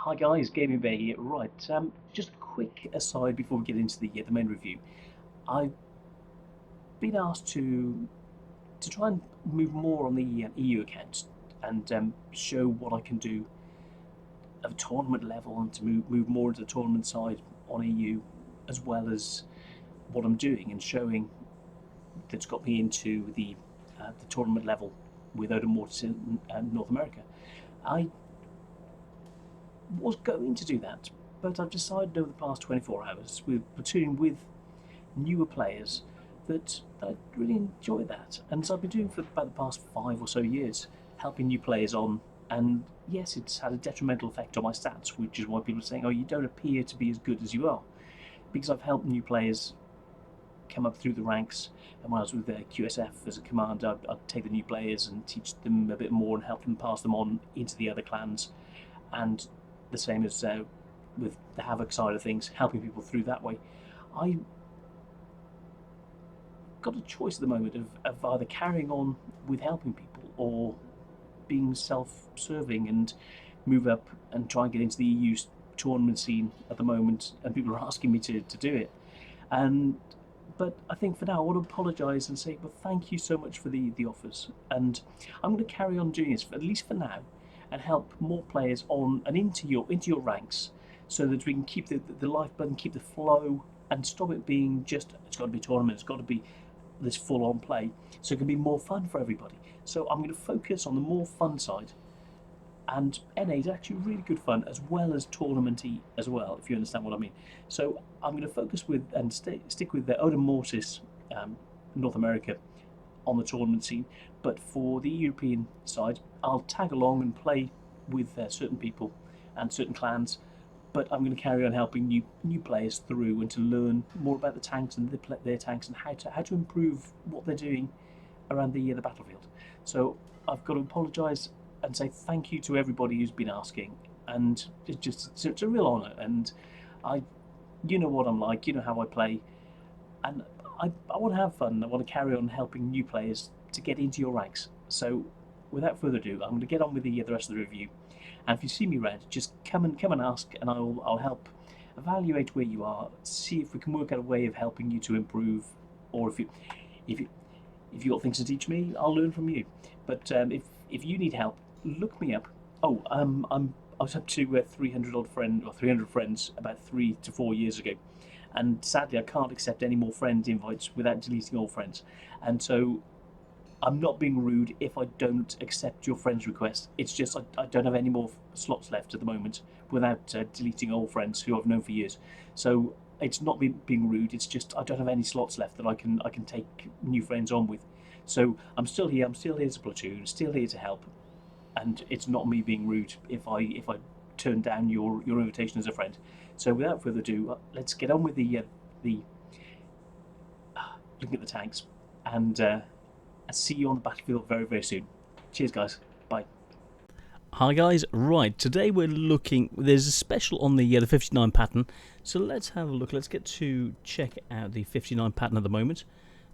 Hi guys, Gaming Bay here. Right, just a quick aside before we get into the main review. I've been asked to try and move more on the EU account and show what I can do at a tournament level and to move more into the tournament side on EU, as well as what I'm doing and showing that's got me into the tournament level with Odin Mortis in North America. I was going to do that, but I've decided over the past 24 hours with platooning with newer players that I really enjoy that. And so I've been doing for about the past 5 or so years, helping new players on. And yes, it's had a detrimental effect on my stats, which is why people are saying, oh, you don't appear to be as good as you are. Because I've helped new players come up through the ranks. And when I was with QSF as a commander, I'd take the new players and teach them a bit more and help them pass them on into the other clans. And the same as with the Havoc side of things, helping people through that way. I got a choice at the moment of either carrying on with helping people or being self-serving and move up and try and get into the EU tournament scene at the moment, and people are asking me to do it. But I think for now I want to apologise and say, well, thank you so much for the offers, and I'm going to carry on doing this, at least for now, and help more players on and into your ranks, so that we can keep the lifeblood and keep the flow and stop it being just it's got to be a tournament, it's got to be this full-on play, so it can be more fun for everybody. So I'm going to focus on the more fun side, and NA is actually really good fun as well as tournamenty as well, if you understand what I mean. So I'm going to focus with and stick with the Odin Mortis North America on the tournament scene, but for the European side, I'll tag along and play with certain people and certain clans. But I'm going to carry on helping new players through and to learn more about the tanks and their tanks and how to improve what they're doing around the battlefield. So I've got to apologise and say thank you to everybody who's been asking, and it's a real honour. And you know what I'm like, you know how I play, and I want to have fun. I want to carry on helping new players to get into your ranks. So without further ado, I'm going to get on with the rest of the review. And if you see me around, just come and ask, and I'll help evaluate where you are, see if we can work out a way of helping you to improve, or if you got things to teach me, I'll learn from you. But if you need help, look me up. Oh, I was up to 300 friends about 3 to 4 years ago, and sadly I can't accept any more friend invites without deleting all friends. And so I'm not being rude if I don't accept your friend's request. It's just I don't have any more slots left at the moment without deleting old friends who I've known for years. So it's not being rude. It's just I don't have any slots left that I can take new friends on with. So I'm still here. I'm still here as a platoon. Still here to help. And it's not me being rude if I turn down your invitation as a friend. So without further ado, let's get on with the looking at the tanks and. I'll see you on the battlefield very, very soon. Cheers, guys. Bye. Hi guys, right, today we're looking, there's a special on the 59 Patton, so let's have a look. Let's get to check out the 59 Patton at the moment.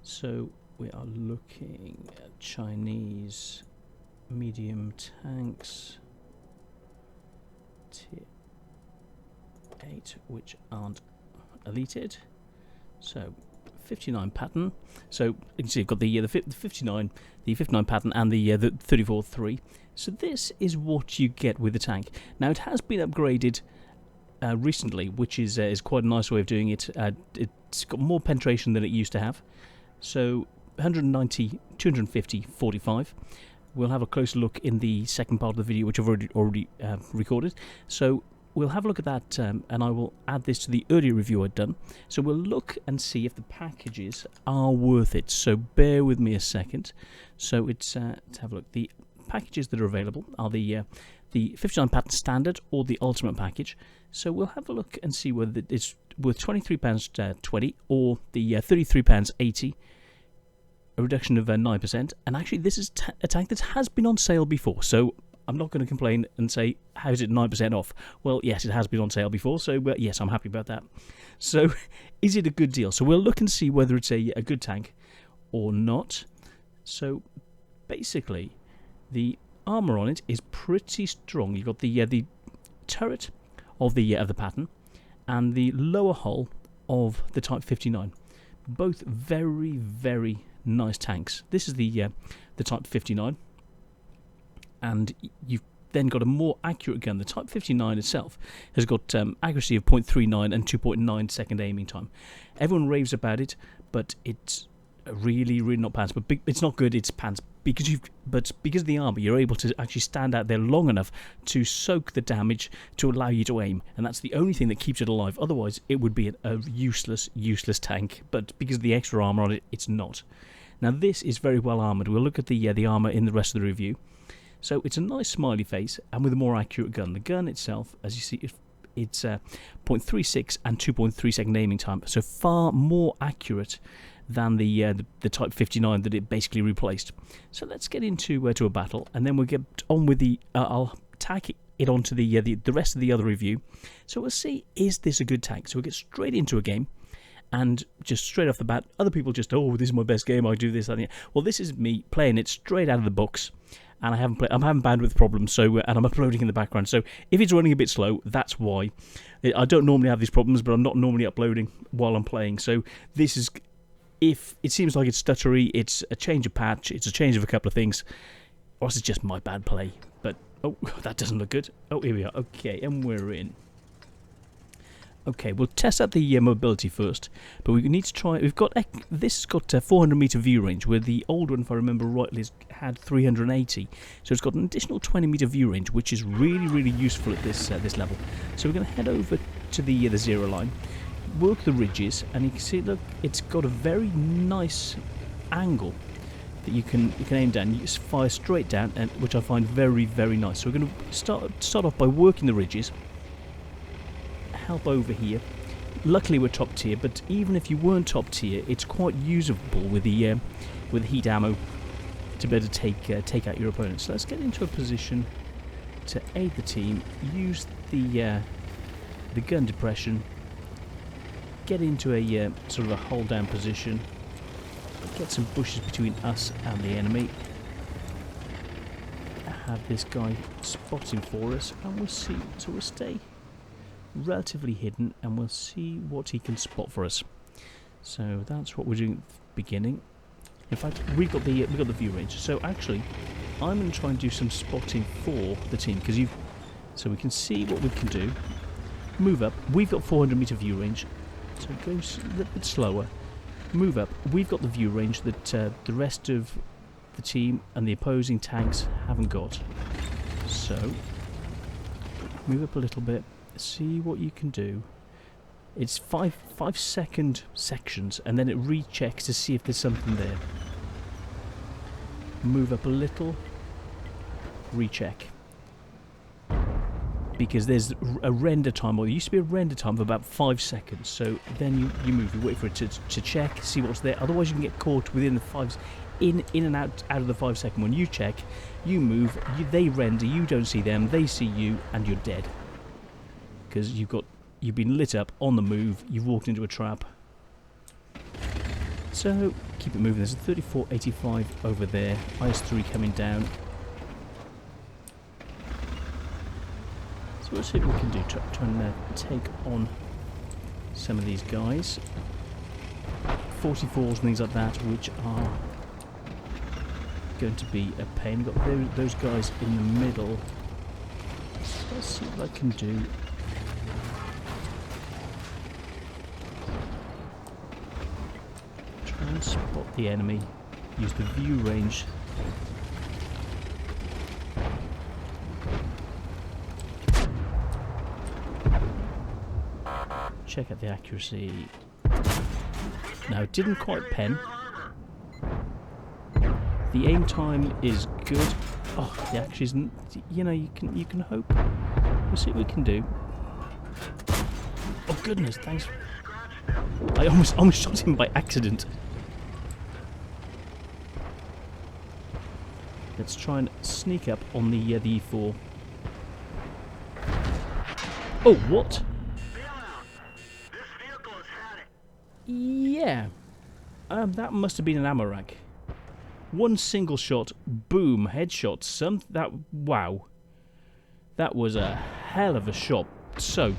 So we are looking at Chinese medium tanks, tier 8, which aren't elited. So 59 Patton. So you can see you've got the 59 Patton and the 34-3. So this is what you get with the tank. Now it has been upgraded recently, which is quite a nice way of doing it. It's got more penetration than it used to have. So 190, 250, 45. We'll have a closer look in the second part of the video, which I've already recorded. So we'll have a look at that, and I will add this to the earlier review I'd done. So we'll look and see if the packages are worth it. So bear with me a second. So it's let's have a look. The packages that are available are the 59 Patton Standard or the Ultimate package. So we'll have a look and see whether it's worth £23.20 or the £33.80. A reduction of 9%. And actually, this is a tank that has been on sale before. So I'm not going to complain and say, how's it 9% off? Well, yes, it has been on sale before, so yes, I'm happy about that. So, is it a good deal? So we'll look and see whether it's a good tank or not. So, basically, the armour on it is pretty strong. You've got the turret of the Patton, and the lower hull of the Type 59. Both very, very nice tanks. This is the Type 59, and you've then got a more accurate gun. The Type 59 itself has got accuracy of 0.39 and 2.9 second aiming time. Everyone raves about it, but it's really, really not pants. But it's not good. It's pants because because of the armor, you're able to actually stand out there long enough to soak the damage to allow you to aim, and that's the only thing that keeps it alive. Otherwise, it would be a useless tank. But because of the extra armor on it, it's not. Now this is very well armored. We'll look at the armor in the rest of the review. So it's a nice smiley face and with a more accurate gun. The gun itself, as you see, it's 0.36 and 2.3 second aiming time, so far more accurate than the Type 59 that it basically replaced. So let's get into a battle, and then we'll get on with the. I'll tack it onto the rest of the other review. So we'll see, is this a good tank? So we'll get straight into a game. And just straight off the bat, other people just, oh, this is my best game, I do this, that, and the other. Well, this is me playing it straight out of the books, and I'm having bandwidth problems, so and I'm uploading in the background. So if it's running a bit slow, that's why. I don't normally have these problems, but I'm not normally uploading while I'm playing. So this is, if it seems like it's stuttery, it's a change of patch, it's a change of a couple of things, or else it's just my bad play. But, oh, that doesn't look good. Oh, here we are. Okay, and we're in. Okay, we'll test out the mobility first, but we need to try. This has got 400 meter view range, where the old one, if I remember rightly, had 380. So it's got an additional 20 meter view range, which is really, really useful at this level. So we're going to head over to the zero line, work the ridges, and you can see, look, it's got a very nice angle that you can aim down. You just fire straight down, and which I find very, very nice. So we're going to start off by working the ridges. Help over here. Luckily we're top tier, but even if you weren't top tier, it's quite usable with the heat ammo to be able to take out your opponents. So let's get into a position to aid the team. Use the gun depression. Get into a sort of a hold down position. Get some bushes between us and the enemy. Have this guy spotting for us, and we'll see. So we'll stay relatively hidden, and we'll see what he can spot for us. So that's what we're doing at the beginning. In fact, we've got the view range. So actually, I'm going to try and do some spotting for the team, because so we can see what we can do. Move up. We've got 400 meter view range, so it goes a little bit slower. Move up. We've got the view range that the rest of the team and the opposing tanks haven't got. So move up a little bit. See what you can do. It's 5 second sections, and then it rechecks to see if there's something there. Move up a little, recheck, because there's a render time, or there used to be a render time of about 5 seconds. So then you move, you wait for it to check, see what's there. Otherwise you can get caught within the 5 in and out of the 5 second. When you check, you move, they render, you don't see them, they see you, and you're dead. Because you've been lit up on the move, you've walked into a trap. So keep it moving. There's a 3485 over there, IS-3 coming down. So we'll see what we can do. Try and take on some of these guys. 44s and things like that, which are going to be a pain. We've got those guys in the middle. Let's see what I can do. And spot the enemy, use the view range. Check out the accuracy. Now, it didn't quite pen. The aim time is good. Oh, the accuracy isn't. You know, you can hope. We'll see what we can do. Oh goodness, thanks. I almost shot him by accident. Let's try and sneak up on the E4. Oh, what? Yeah. That must have been an ammo rack. One single shot, boom, headshot. Wow. That was a hell of a shot. So,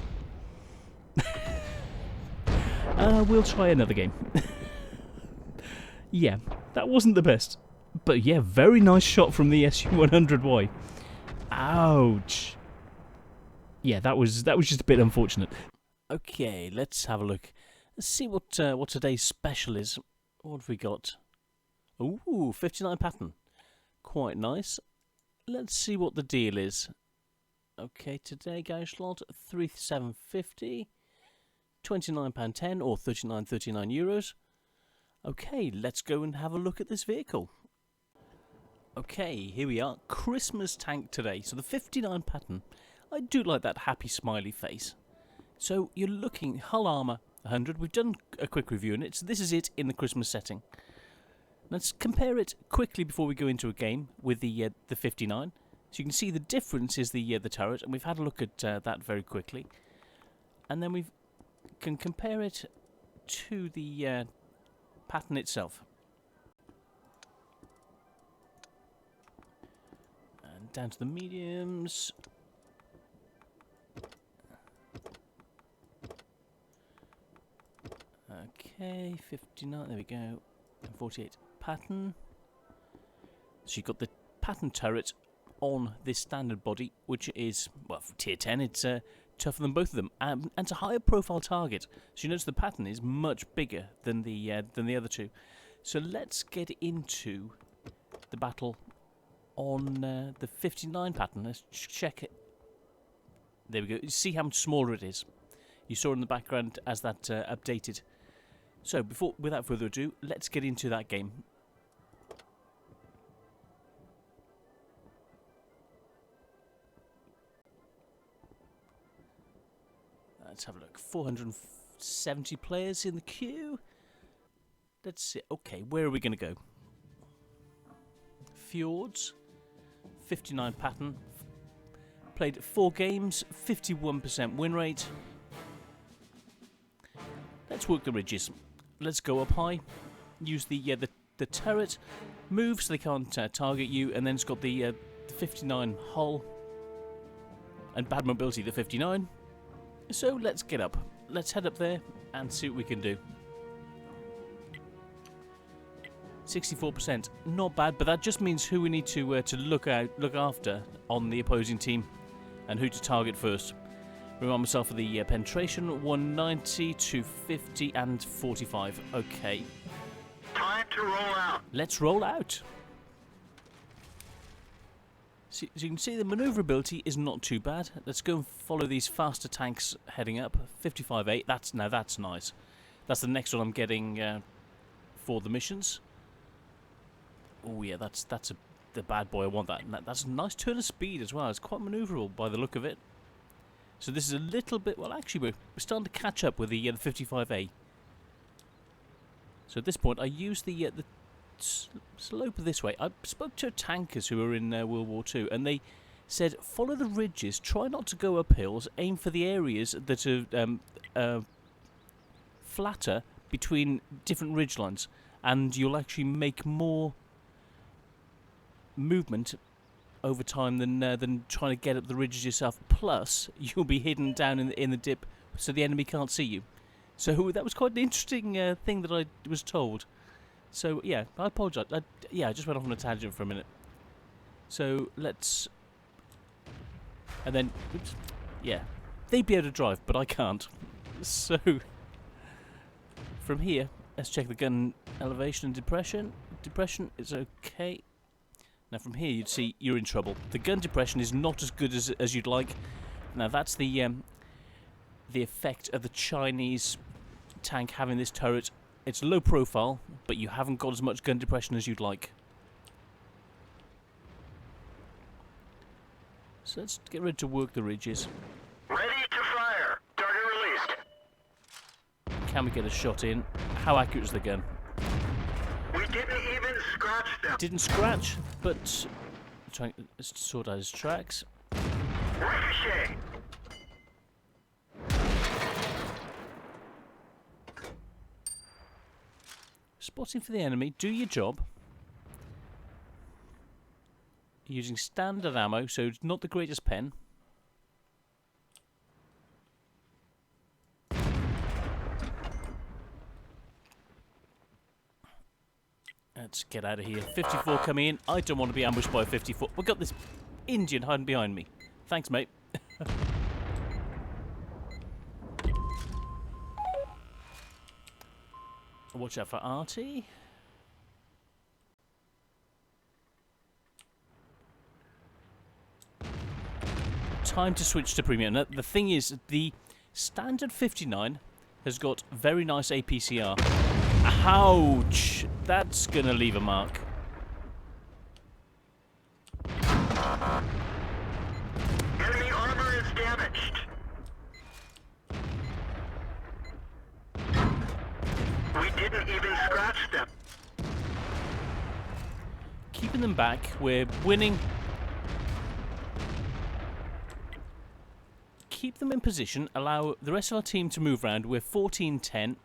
we'll try another game. Yeah, that wasn't the best. But yeah, very nice shot from the SU-100Y. Ouch. Yeah, that was just a bit unfortunate. Okay, let's have a look. Let's see what today's special is. What have we got? Ooh, 59 Patton. Quite nice. Let's see what the deal is. Okay, today garage slot 3750, £29.10 or 39 euros. Okay, let's go and have a look at this vehicle. Okay, here we are. Christmas tank today. So the 59 Patton. I do like that happy smiley face. So you're looking hull armour 100. We've done a quick review on it. So this is it in the Christmas setting. Let's compare it quickly before we go into a game with the 59. So you can see the difference is the turret, and we've had a look at that very quickly. And then we can compare it to the Patton itself. And down to the mediums. Okay, 59, there we go. And 48 Patton. So you've got the Patton turret on this standard body, which is, well, for tier 10, it's tougher than both of them, and it's a higher profile target. So you notice the Patton is much bigger than the other two. So let's get into the battle on the 59 Patton. Let's check it. There we go. You see how much smaller it is. You saw in the background as that updated. So without further ado, let's get into that game. Let's have a look. 470 players in the queue. Let's see. Okay, where are we going to go? Fjords. 59 Patton. Played 4 games. 51% win rate. Let's work the ridges. Let's go up high. Use the turret. Move so they can't target you. And then it's got the 59 hull. And bad mobility, the 59. So let's get up. Let's head up there and see what we can do. 64%, not bad, but that just means who we need to look after on the opposing team, and who to target first. Remind myself of the penetration: 190, 250, and 45. Okay. Time to roll out. Let's roll out. So you can see the manoeuvrability is not too bad. Let's go and follow these faster tanks heading up. 55.8. That's nice. That's the next one I'm getting for the missions. Oh yeah, that's the bad boy. I want that. And that's a nice turn of speed as well. It's quite manoeuvrable by the look of it. So this is a little bit. Well, actually, we're starting to catch up with the 55A. So at this point, I use the slope this way. I spoke to tankers who were in World War II, and they said follow the ridges, try not to go up hills, aim for the areas that are flatter between different ridge lines, and you'll actually make more movement over time than trying to get up the ridges yourself. Plus, you'll be hidden down in the dip, so the enemy can't see you. So that was quite an interesting thing that I was told. So yeah, I apologise. I just went off on a tangent for a minute. So let's, and then, oops, yeah, they'd be able to drive, but I can't. So from here, let's check the gun elevation and depression. Depression is okay. Now from here, you'd see you're in trouble. The gun depression is not as good as you'd like. Now that's the effect of the Chinese tank having this turret. It's low profile, but you haven't got as much gun depression as you'd like. So let's get ready to work the ridges. Ready to fire. Target released. Can we get a shot in? How accurate is the gun? We didn't even scratch them. Didn't scratch, but trying to sort out his tracks. Ricochet. Spotting for the enemy, do your job. Using standard ammo, so it's not the greatest pen. Let's get out of here. 54 coming in. I don't want to be ambushed by a 54. We've got this Indian hiding behind me. Thanks, mate. Watch out for Artie. Time to switch to premium. Now, the thing is, the standard 59 has got very nice APCR. Ouch! That's gonna leave a mark. Enemy armor is damaged. We didn't even scratch them. Keeping them back. We're winning. Keep them in position. Allow the rest of our team to move around. We're 14-10.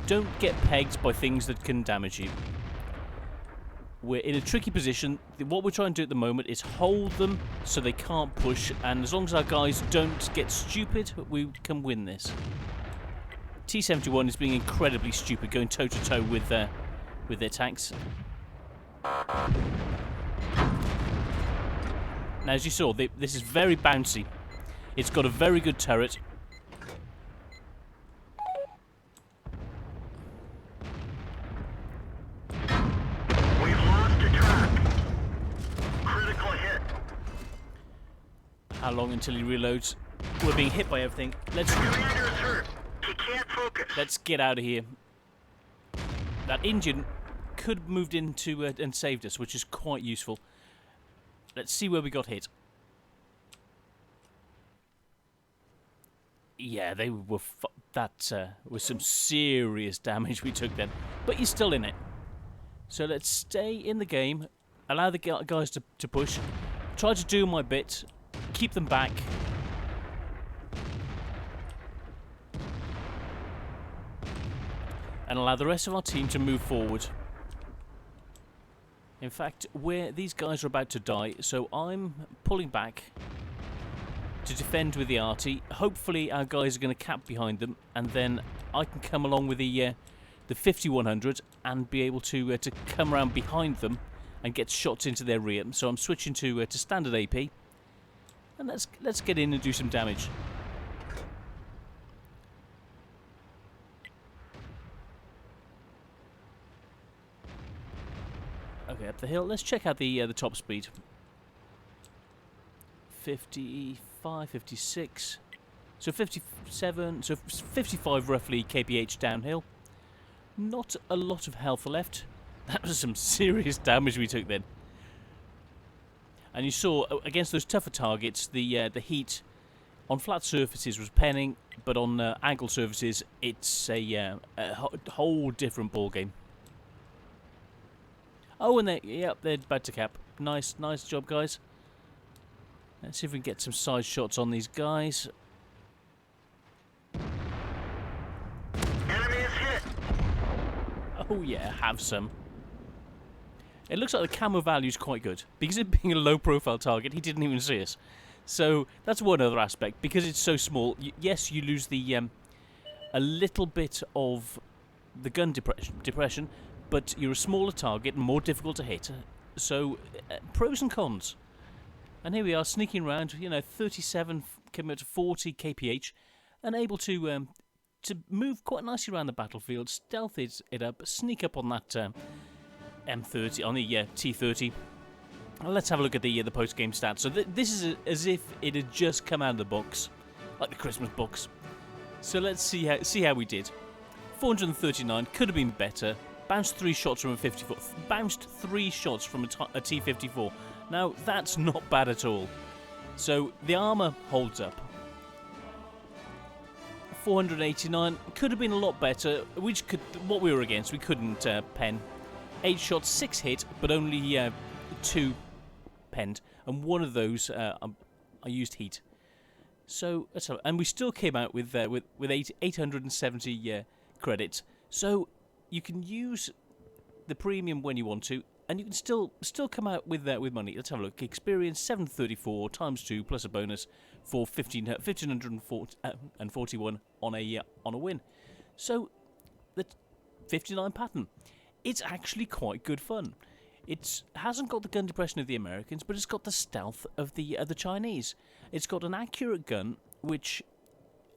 Don't get pegged by things that can damage you. We're in a tricky position. What we're trying to do at the moment is hold them so they can't push, and as long as our guys don't get stupid, we can win this. T-71 is being incredibly stupid, going toe-to-toe with their tanks. Now, as you saw, this is very bouncy. It's got a very good turret. How long until he reloads? We're being hit by everything. Let's Hurt. He can't focus. Let's get out of here. That engine could have moved into and saved us, which is quite useful. Let's see where we got hit. Yeah, they were. That was some serious damage we took then. But you're still in it. So let's stay in the game. Allow the guys to push. Try to do my bit. Keep them back. And allow the rest of our team to move forward. In fact, these guys are about to die, so I'm pulling back to defend with the arty. Hopefully our guys are going to cap behind them, and then I can come along with the 5100 and be able to come around behind them and get shots into their rear. So I'm switching to standard AP. And let's get in and do some damage. Okay, up the hill. Let's check out the top speed. 55, 56. So 57, so 55 roughly kph downhill. Not a lot of health left. That was some serious damage we took then. And you saw, against those tougher targets, the heat on flat surfaces was penning, but on angle surfaces, it's a whole different ballgame. Oh, and they're about to cap. Nice job, guys. Let's see if we can get some side shots on these guys. Enemy is hit. Oh yeah, have some. It looks like the camo value is quite good. Because it being a low-profile target, he didn't even see us. So that's one other aspect. Because it's so small, yes, you lose the a little bit of the gun depression, but you're a smaller target and more difficult to hit. So pros and cons. And here we are, sneaking around. 37 coming up to 40 kph, and able to move quite nicely around the battlefield, stealth it up, sneak up on that. M30 on the T30. Let's have a look at the post-game stats. So this is as if it had just come out of the box, like the Christmas box. So let's see how we did. 439 could have been better. Bounced 3 shots from a 54. Bounced 3 shots from a T54. Now that's not bad at all. So the armor holds up. 489 could have been a lot better. What we were against, we couldn't pen. 8 shots, 6 hit, but only 2 penned, and one of those I used heat. So and we still came out with 870 credits. So you can use the premium when you want to, and you can still come out with money. Let's have a look. Experience 734 times 2 plus a bonus for 1541 on a win. So the 59 Patton. it's actually quite good fun. It hasn't got the gun depression of the Americans, but it's got the stealth of the Chinese. It's got an accurate gun, which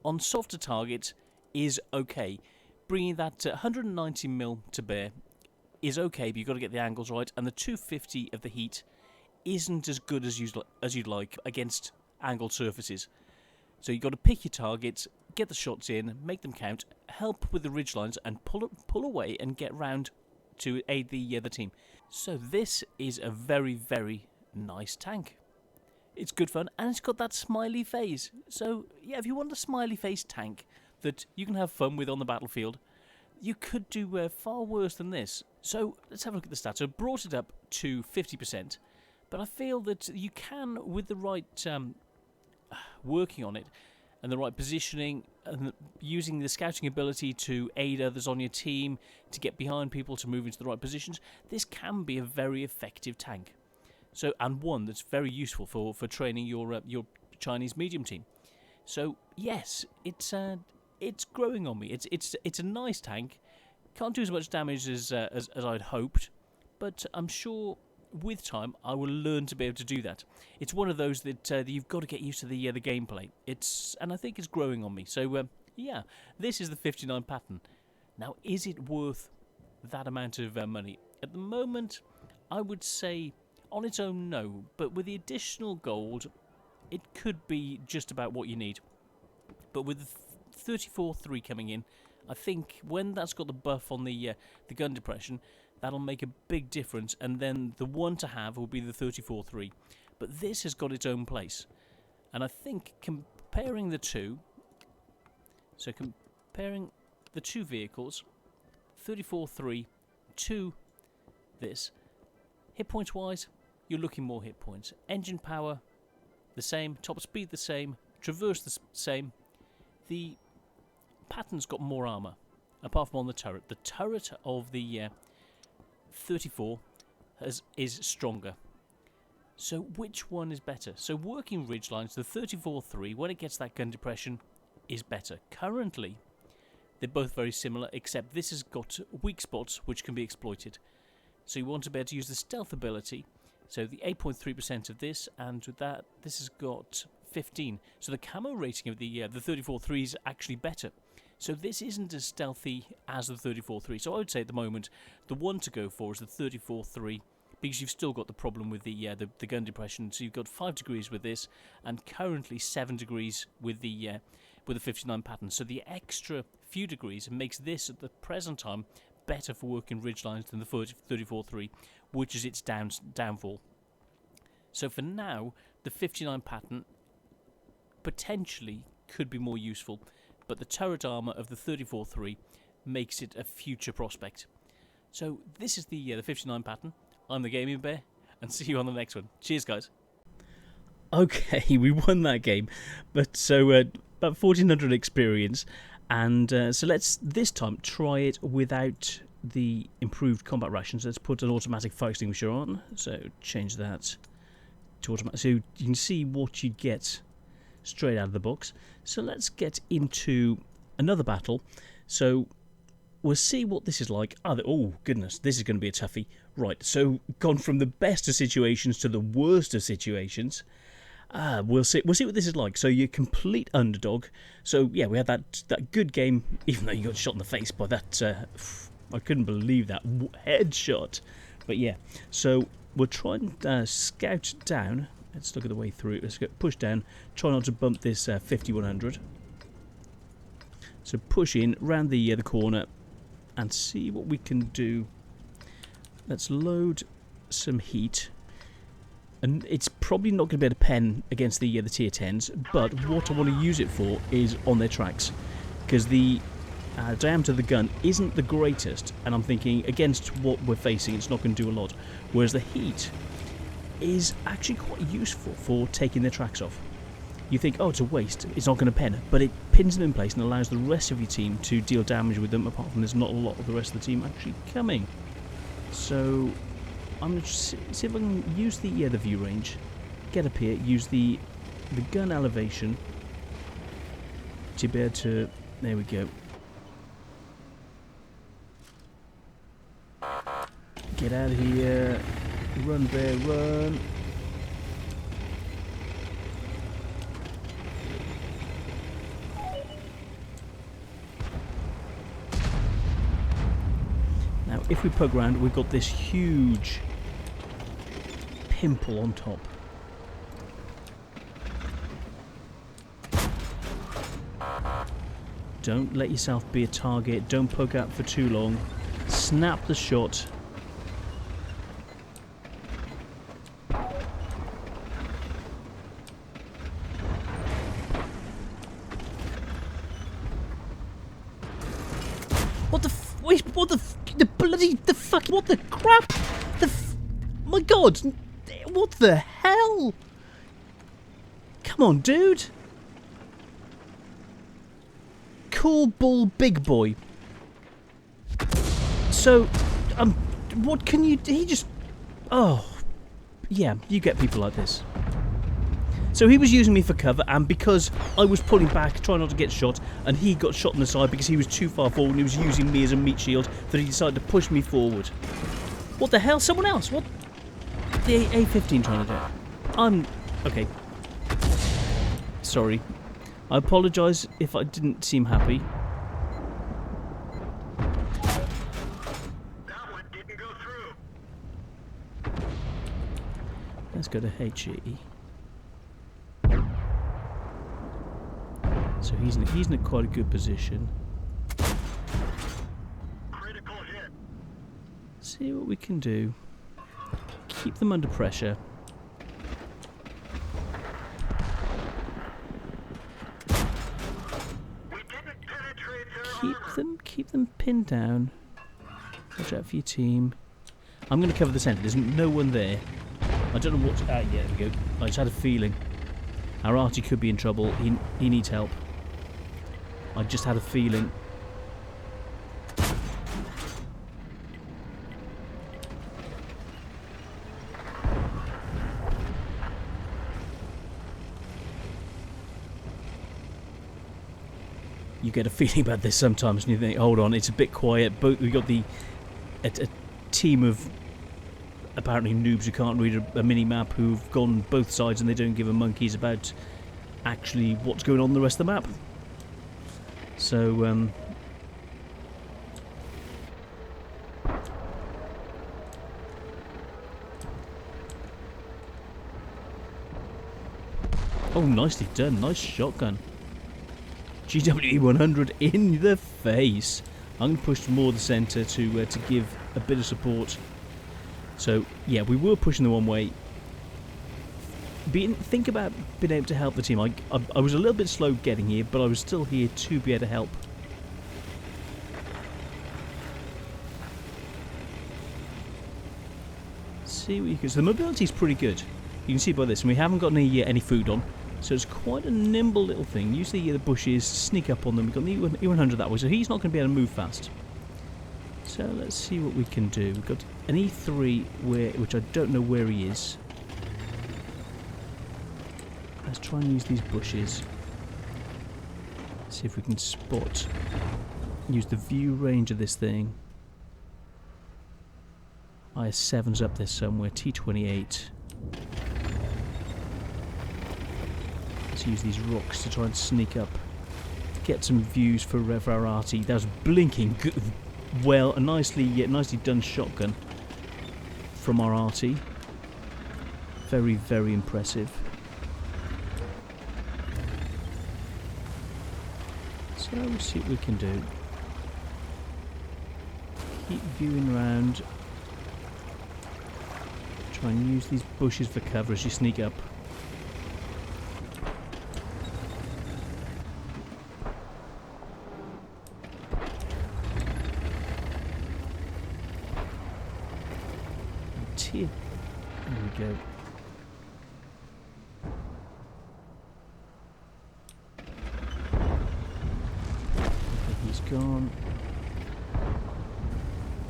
on softer targets is okay. Bringing that 190mm to bear is okay, but you've got to get the angles right, and the 250 of the heat isn't as good as you'd like against angled surfaces. So you've got to pick your targets, get the shots in, make them count, help with the ridge lines, and pull away and get round to aid the team. So this is a very, very nice tank. It's good fun, and it's got that smiley face. So yeah, if you want a smiley face tank that you can have fun with on the battlefield, you could do far worse than this. So let's have a look at the stats. So I brought it up to 50%, but I feel that you can, with the right working on it and the right positioning and using the scouting ability to aid others on your team, to get behind people, to move into the right positions, this can be a very effective tank. So, and one that's very useful for training your Chinese medium team. So yes, it's growing on me. It's a nice tank. Can't do as much damage as I'd hoped, but I'm sure with time I will learn to be able to do that. It's one of those that you've got to get used to the gameplay. And I think it's growing on me. So yeah, this is the 59 Patton. Now, is it worth that amount of money? At the moment, I would say on its own, no. But with the additional gold, it could be just about what you need. But with the 34.3 coming in, I think when that's got the buff on the gun depression, that'll make a big difference. And then the one to have will be the 34.3. But this has got its own place. And I think comparing the two, so comparing the two vehicles, 34.3 to this, hit points wise, you're looking more hit points. Engine power, the same. Top speed, the same. Traverse, the same. The Patton's got more armour, apart from on the turret. The turret of the 34 is stronger. So which one is better? So working ridge lines, the 34.3, when it gets that gun depression, is better. Currently, they're both very similar, except this has got weak spots which can be exploited. So you want to be able to use the stealth ability. So the 8.3% of this, and with that, this has got 15. So the camo rating of the 34.3 is actually better. So this isn't as stealthy as the 34.3. So I would say at the moment, the one to go for is the 34.3, because you've still got the problem with the gun depression. So you've got 5 degrees with this, and currently 7 degrees with the 59 Patton. So the extra few degrees makes this at the present time better for working ridge lines than the 34.3, which is its downfall. So for now, the 59 Patton potentially could be more useful, but the turret armour of the 34.3 makes it a future prospect. So this is the 59 Patton. I'm the Gaming Bear, and see you on the next one. Cheers, guys. Okay, we won that game, but so about 1400 experience, and so let's this time try it without the improved combat rations. Let's put an automatic fire extinguisher on. So change that to automatic, so you can see what you get straight out of the box. So let's get into another battle. So we'll see what this is like. Oh goodness, this is going to be a toughie. Right, so gone from the best of situations to the worst of situations. We'll see what this is like. So you're complete underdog. So yeah, we had that good game, even though you got shot in the face by that. I couldn't believe that headshot. But yeah, so we'll try and scout down. Let's look at the way through. Let's get push down. Try not to bump this 5100. So push in round the corner and see what we can do. Let's load some heat. And it's probably not going to be able to pen against the tier 10s, but what I want to use it for is on their tracks, because the diameter of the gun isn't the greatest, and I'm thinking against what we're facing it's not going to do a lot, whereas the heat is actually quite useful for taking their tracks off. You think, oh, it's a waste, it's not going to pen, but it pins them in place and allows the rest of your team to deal damage with them, apart from there's not a lot of the rest of the team actually coming. So I'm going to see if I can use the view range, get up here, use the gun elevation to be able to, there we go. Get out of here. Run, bear, run. Now, if we poke around, we've got this huge pimple on top. Don't let yourself be a target. Don't poke out for too long. Snap the shot. What the f... Wait, what the f... The bloody... The fuck... What the crap? The f... My god! What the hell? Come on, dude. Cool bull big boy. So, what can you... He just... Oh. Yeah, you get people like this. So he was using me for cover, and because I was pulling back, trying not to get shot, and he got shot in the side because he was too far forward and he was using me as a meat shield, that he decided to push me forward. What the hell? Someone else? What? The A-15 trying to do? Okay. Sorry. I apologise if I didn't seem happy. That one didn't go through. Let's go to HE. So he's in a quite a good position. Critical hit. See what we can do. Keep them under pressure. We didn't penetrate their armor. Keep them pinned down. Watch out for your team. I'm going to cover the centre. There's no one there. I don't know what. Yeah, there we go. I just had a feeling. Our Artie could be in trouble. He needs help. I just had a feeling. You get a feeling about this sometimes, and you think, "Hold on, it's a bit quiet." But we got a team of apparently noobs who can't read a mini map who've gone both sides, and they don't give a monkeys about actually what's going on in the rest of the map. So, oh, nicely done. Nice shotgun. GWE 100 in the face. I'm going to push more the centre to give a bit of support. So, yeah, we were pushing the one way. Think about being able to help the team. I was a little bit slow getting here, but I was still here to be able to help. See what you can. So the mobility is pretty good. You can see by this, and we haven't got any food on, so it's quite a nimble little thing. Use the bushes, sneak up on them. We've got the E100 that way, so he's not going to be able to move fast. So let's see what we can do. We've got an E3 which I don't know where he is. Let's try and use these bushes. See if we can spot. Use the view range of this thing. IS-7's up there somewhere. T-28. Let's use these rocks to try and sneak up. Get some views for our arty. That was blinking good. Well, a nicely done shotgun from our arty. Very, very impressive. So we'll see what we can do. Keep viewing around. Try and use these bushes for cover as you sneak up. There we go. He's gone.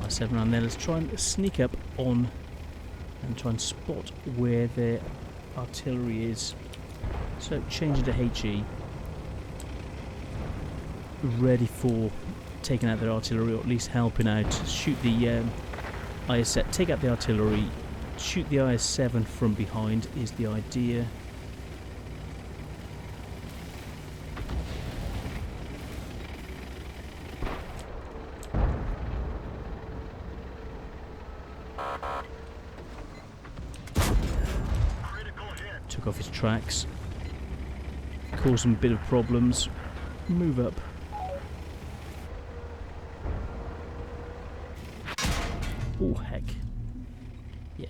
I7 around there. Let's try and sneak up on and try and spot where their artillery is. So change it to HE. Ready for taking out their artillery, or at least helping out. Shoot the IS-7, take out the artillery, shoot the IS-7 from behind is the idea. Took off his tracks, caused him a bit of problems. Move up. Oh heck. Yeah.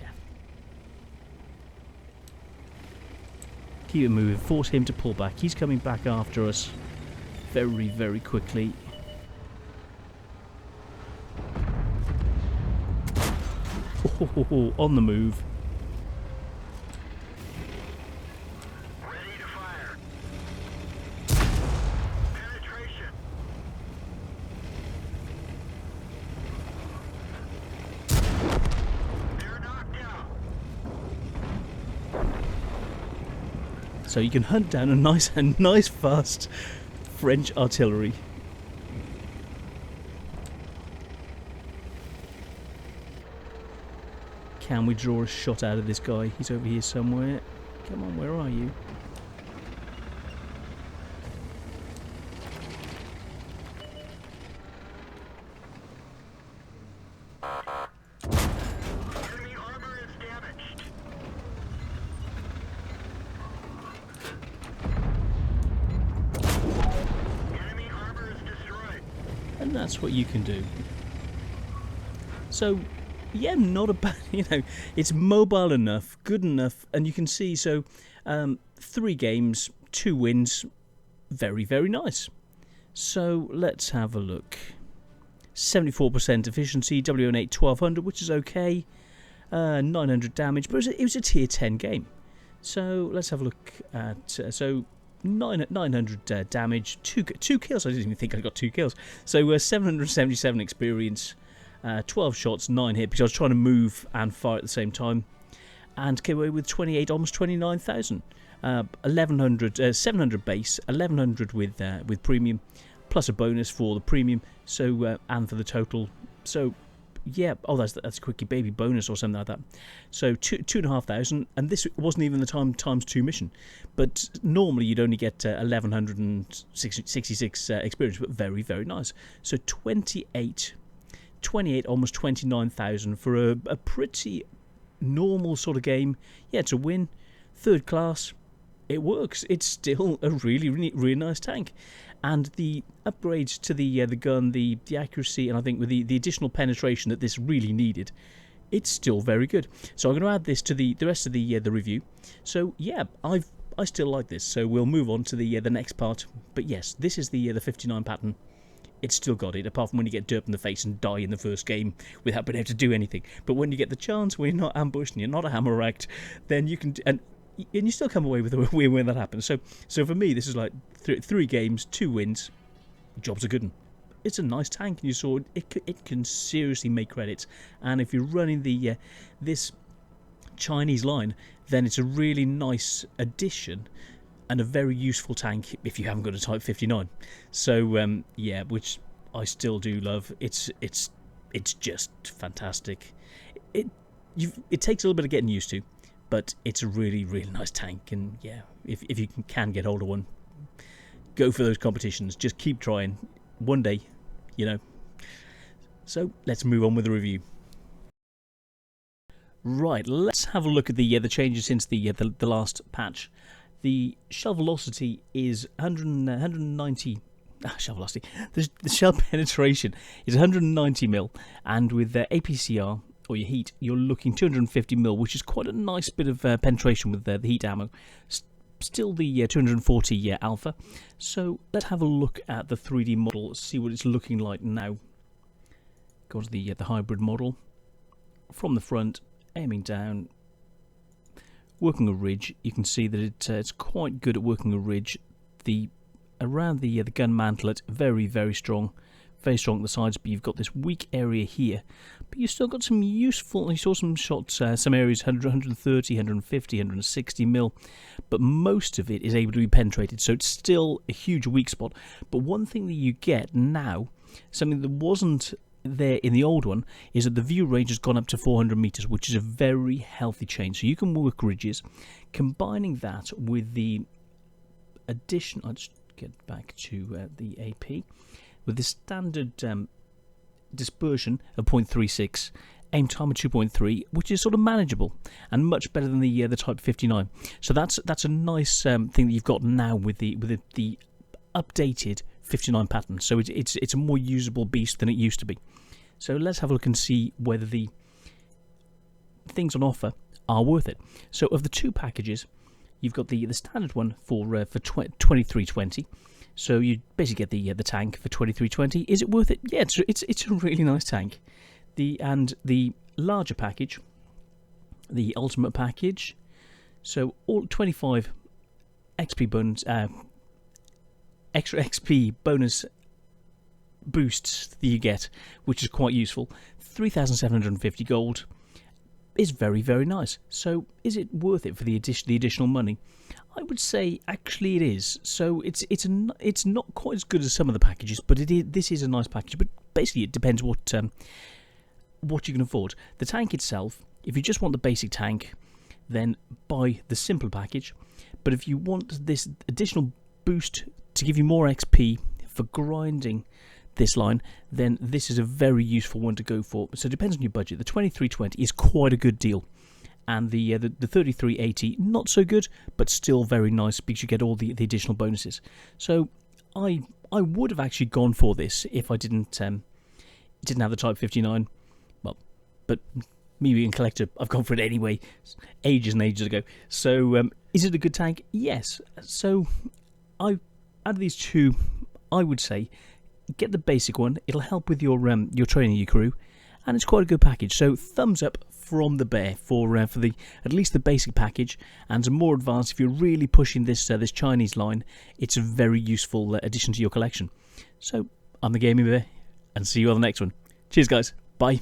Keep it moving, force him to pull back. He's coming back after us very, very quickly. Oh, on the move. Ready to fire. Penetration. They're knocked out. So you can hunt down a nice fast French artillery. Can we draw a shot out of this guy? He's over here somewhere. Come on, where are you? Enemy armor is damaged. Enemy armor is destroyed. And that's what you can do. So, yeah, not a bad, it's mobile enough, good enough, and you can see, so 3 games, 2 wins, very, very nice. So, let's have a look. 74% efficiency, WN8 1200, which is okay, 900 damage, but it was a tier 10 game. So, let's have a look at, 900 damage, 2 kills, I didn't even think I got 2 kills. So, 777 experience, 12 shots, 9 hit, because I was trying to move and fire at the same time, and came away with 28, almost 29,000. 1100, 700 base, 1100 with premium, plus a bonus for the premium. So and for the total. So yeah, oh that's a quickie baby bonus or something like that. So 2,500, and this wasn't even the times 2 mission. But normally you'd only get 1166 experience, but very, very nice. So 28, almost 29,000 for a pretty normal sort of game. Yeah, it's a win. 3rd class. It works. It's still a really, really, really nice tank. And the upgrades to the gun, the accuracy, and I think with the additional penetration that this really needed, it's still very good. So I'm going to add this to the rest of the review. So yeah, I still like this. So we'll move on to the next part. But yes, this is the 59 Patton. It's still got it, apart from when you get derped in the face and die in the first game without being able to do anything. But when you get the chance, when you're not ambushed and you're not a hammer racked, then you can, and you still come away with a win when that happens. So for me, this is like 3 games, 2 wins. Job's a good one. It's a nice tank, and you saw it can seriously make credits. And if you're running the this Chinese line, then it's a really nice addition. And a very useful tank if you haven't got a Type 59. So yeah, which I still do love. It's just fantastic. It takes a little bit of getting used to, but it's a really, really nice tank. And yeah, if you can get hold of one, go for those competitions. Just keep trying. One day, So let's move on with the review. Right, let's have a look at the changes since the last patch. The shell velocity is 190. Shell velocity. The shell penetration is 190 mil, and with APCR or your heat, you're looking 250 mil, which is quite a nice bit of penetration with the heat ammo. Still the 240 alpha. So let's have a look at the 3D model, see what it's looking like now. Go to the hybrid model from the front, aiming down. Working a ridge, you can see that it's quite good at working a ridge. Around the gun mantlet, very, very strong at the sides, but you've got this weak area here. But you've still got some useful. You saw some shots, some areas 130, 150, 160 mil, but most of it is able to be penetrated. So it's still a huge weak spot. But one thing that you get now, something that wasn't there in the old one is that the view range has gone up to 400 meters, which is a very healthy change. So you can work ridges. Combining that with the addition, I'll just get back to the AP, with the standard dispersion of 0.36, aim time of 2.3, which is sort of manageable and much better than the Type 59. So that's a nice thing that you've got now with the updated 59 Patton. So it's a more usable beast than it used to be. So let's have a look and see whether the things on offer are worth it. So of the two packages, you've got the standard one for 2320. So you basically get the tank for 2320. Is it worth it? Yeah, it's a really nice tank. The larger package, the ultimate package, so all 25 XP bonus, extra XP bonus boosts that you get, which is quite useful. 3,750 gold is very, very nice. So is it worth it for the additional money? I would say actually it is. So it's not quite as good as some of the packages, but this is a nice package. But basically, it depends what you can afford. The tank itself, if you just want the basic tank, then buy the simple package. But if you want this additional boost to give you more XP for grinding this line, then this is a very useful one to go for. So it depends on your budget. The 2320 is quite a good deal, and the 3380 not so good, but still very nice because you get all the additional bonuses. So I would have actually gone for this if I didn't have the Type 59. Well, but me being a collector, I've gone for it anyway, ages and ages ago. So is it a good tank? Yes. So out of these two, I would say get the basic one. It'll help with your training, your crew, and it's quite a good package. So thumbs up from the bear for the at least the basic package, and more advanced if you're really pushing this Chinese line. It's a very useful addition to your collection. So I'm the Gaming Bear, and see you on the next one. Cheers, guys. Bye.